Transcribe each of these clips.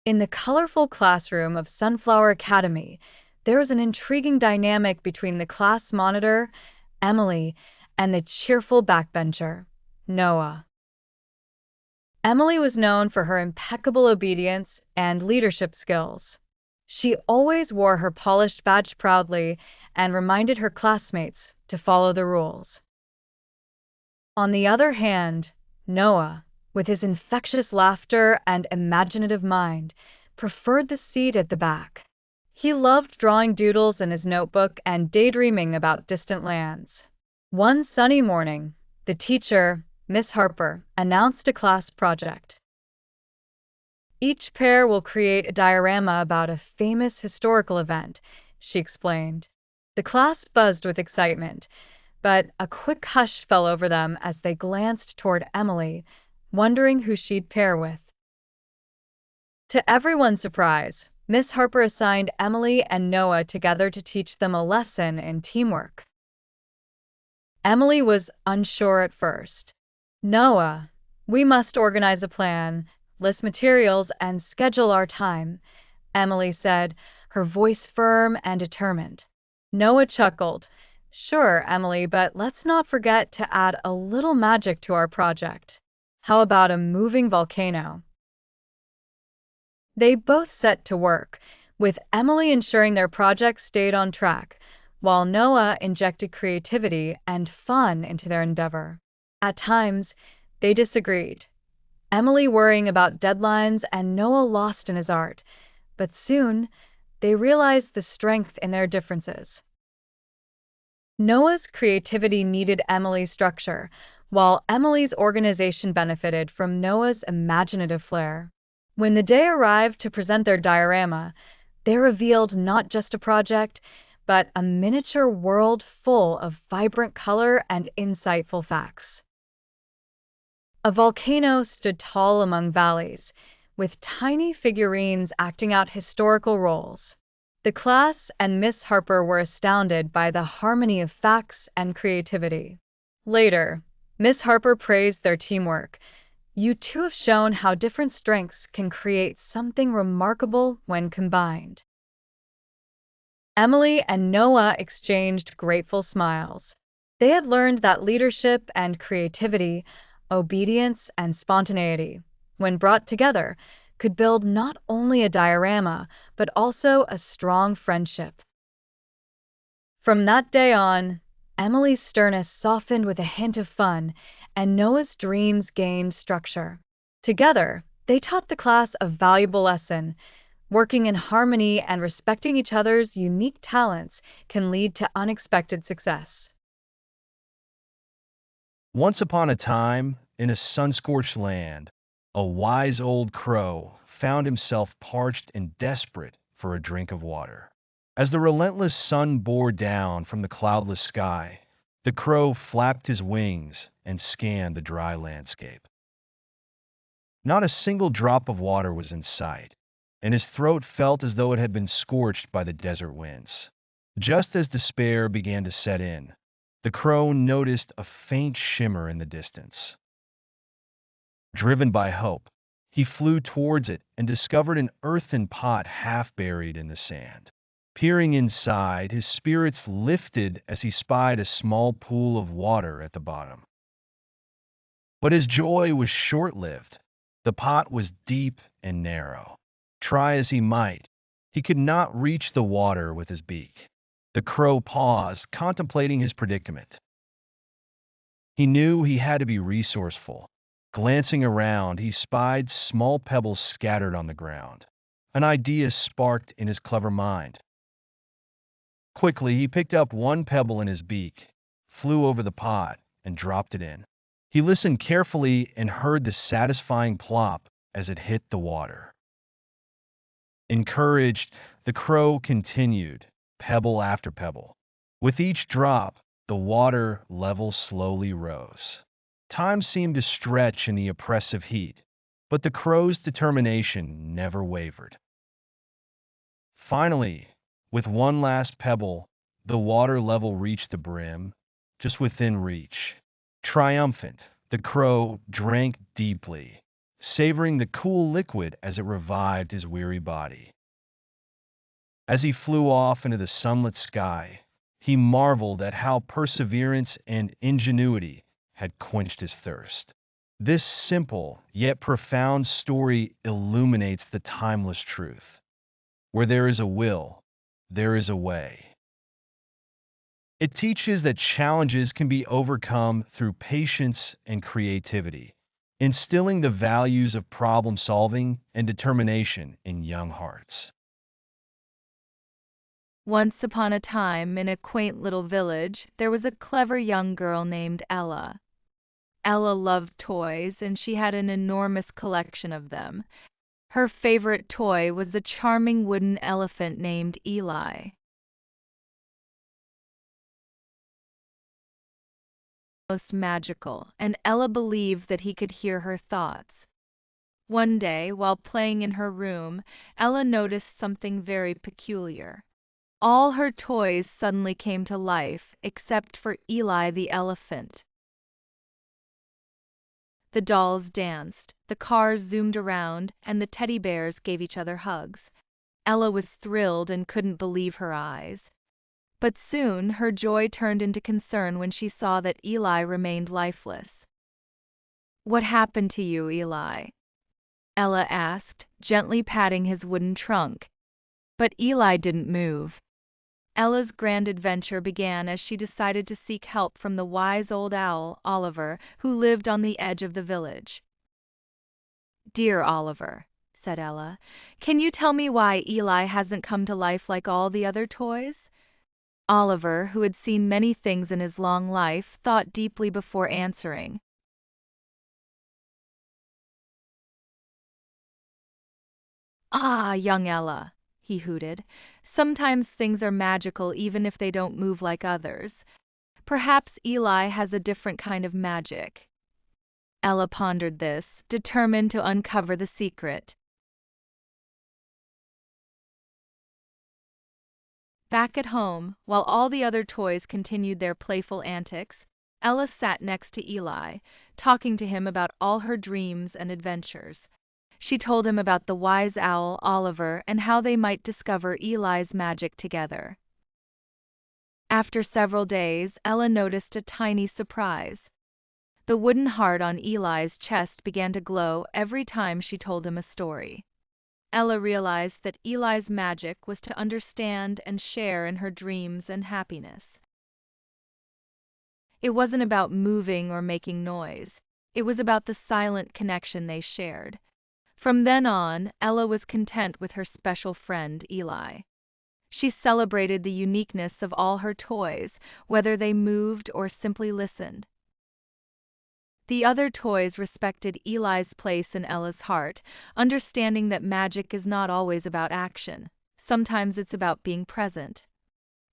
In the colorful classroom of Sunflower Academy, there was an intriguing dynamic between the class monitor, Emily, and the cheerful backbencher, Noah. Emily was known for her impeccable obedience and leadership skills. She always wore her polished badge proudly and reminded her classmates to follow the rules. On the other hand, Noah, with his infectious laughter and imaginative mind, preferred the seat at the back. He loved drawing doodles in his notebook and daydreaming about distant lands. One sunny morning, the teacher, Miss Harper, announced a class project. Each pair will create a diorama about a famous historical event, she explained. The class buzzed with excitement, but a quick hush fell over them as they glanced toward Emily, wondering who she'd pair with. To everyone's surprise, Miss Harper assigned Emily and Noah together to teach them a lesson in teamwork. Emily was unsure at first. Noah, we must organize a plan, list materials, and schedule our time, Emily said, her voice firm and determined. Noah chuckled. Sure, Emily, but let's not forget to add a little magic to our project. How about a moving volcano? They both set to work, with Emily ensuring their project stayed on track, while Noah injected creativity and fun into their endeavor. At times, they disagreed, Emily worrying about deadlines and Noah lost in his art, but soon they realized the strength in their differences. Noah's creativity needed Emily's structure, while Emily's organization benefited from Noah's imaginative flair. When the day arrived to present their diorama, they revealed not just a project, but a miniature world full of vibrant color and insightful facts. A volcano stood tall among valleys, with tiny figurines acting out historical roles. The class and Miss Harper were astounded by the harmony of facts and creativity. Later, Miss Harper praised their teamwork. You two have shown how different strengths can create something remarkable when combined. Emily and Noah exchanged grateful smiles. They had learned that leadership and creativity, obedience and spontaneity, when brought together, could build not only a diorama, but also a strong friendship. From that day on, Emily's sternness softened with a hint of fun, and Noah's dreams gained structure. Together, they taught the class a valuable lesson. Working in harmony and respecting each other's unique talents can lead to unexpected success. Once upon a time, in a sun-scorched land, a wise old crow found himself parched and desperate for a drink of water. As the relentless sun bore down from the cloudless sky, the crow flapped his wings and scanned the dry landscape. Not a single drop of water was in sight, and his throat felt as though it had been scorched by the desert winds. Just as despair began to set in, the crow noticed a faint shimmer in the distance. Driven by hope, he flew towards it and discovered an earthen pot half buried in the sand. Peering inside, his spirits lifted as he spied a small pool of water at the bottom. But his joy was short-lived. The pot was deep and narrow. Try as he might, he could not reach the water with his beak. The crow paused, contemplating his predicament. He knew he had to be resourceful. Glancing around, he spied small pebbles scattered on the ground. An idea sparked in his clever mind. Quickly, he picked up one pebble in his beak, flew over the pot, and dropped it in. He listened carefully and heard the satisfying plop as it hit the water. Encouraged, the crow continued, pebble after pebble. With each drop, the water level slowly rose. Time seemed to stretch in the oppressive heat, but the crow's determination never wavered. Finally, with one last pebble, the water level reached the brim, just within reach. Triumphant, the crow drank deeply, savoring the cool liquid as it revived his weary body. As he flew off into the sunlit sky, he marveled at how perseverance and ingenuity had quenched his thirst. This simple yet profound story illuminates the timeless truth. Where there is a will, there is a way. It teaches that challenges can be overcome through patience and creativity, instilling the values of problem solving and determination in young hearts. Once upon a time, in a quaint little village, there was a clever young girl named Ella. Ella loved toys, and she had an enormous collection of them. Her favorite toy was a charming wooden elephant named Eli. Most magical, and Ella believed that he could hear her thoughts. One day, while playing in her room, Ella noticed something very peculiar. All her toys suddenly came to life, except for Eli the elephant. The dolls danced, the cars zoomed around, and the teddy bears gave each other hugs. Ella was thrilled and couldn't believe her eyes. But soon her joy turned into concern when she saw that Eli remained lifeless. "What happened to you, Eli?" Ella asked, gently patting his wooden trunk. But Eli didn't move. Ella's grand adventure began as she decided to seek help from the wise old owl, Oliver, who lived on the edge of the village. "Dear Oliver," said Ella, "can you tell me why Eli hasn't come to life like all the other toys?" Oliver, who had seen many things in his long life, thought deeply before answering. "Ah, young Ella," he hooted, "sometimes things are magical even if they don't move like others. Perhaps Eli has a different kind of magic." Ella pondered this, determined to uncover the secret. Back at home, while all the other toys continued their playful antics, Ella sat next to Eli, talking to him about all her dreams and adventures. She told him about the wise owl, Oliver, and how they might discover Eli's magic together. After several days, Ella noticed a tiny surprise. The wooden heart on Eli's chest began to glow every time she told him a story. Ella realized that Eli's magic was to understand and share in her dreams and happiness. It wasn't about moving or making noise. It was about the silent connection they shared. From then on, Ella was content with her special friend, Eli. She celebrated the uniqueness of all her toys, whether they moved or simply listened. The other toys respected Eli's place in Ella's heart, understanding that magic is not always about action. Sometimes it's about being present.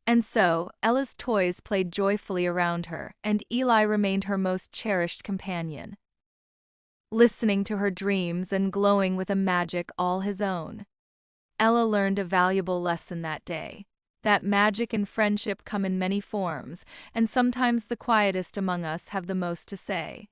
And so, Ella's toys played joyfully around her, and Eli remained her most cherished companion, listening to her dreams and glowing with a magic all his own. Ella learned a valuable lesson that day, that magic and friendship come in many forms, and sometimes the quietest among us have the most to say.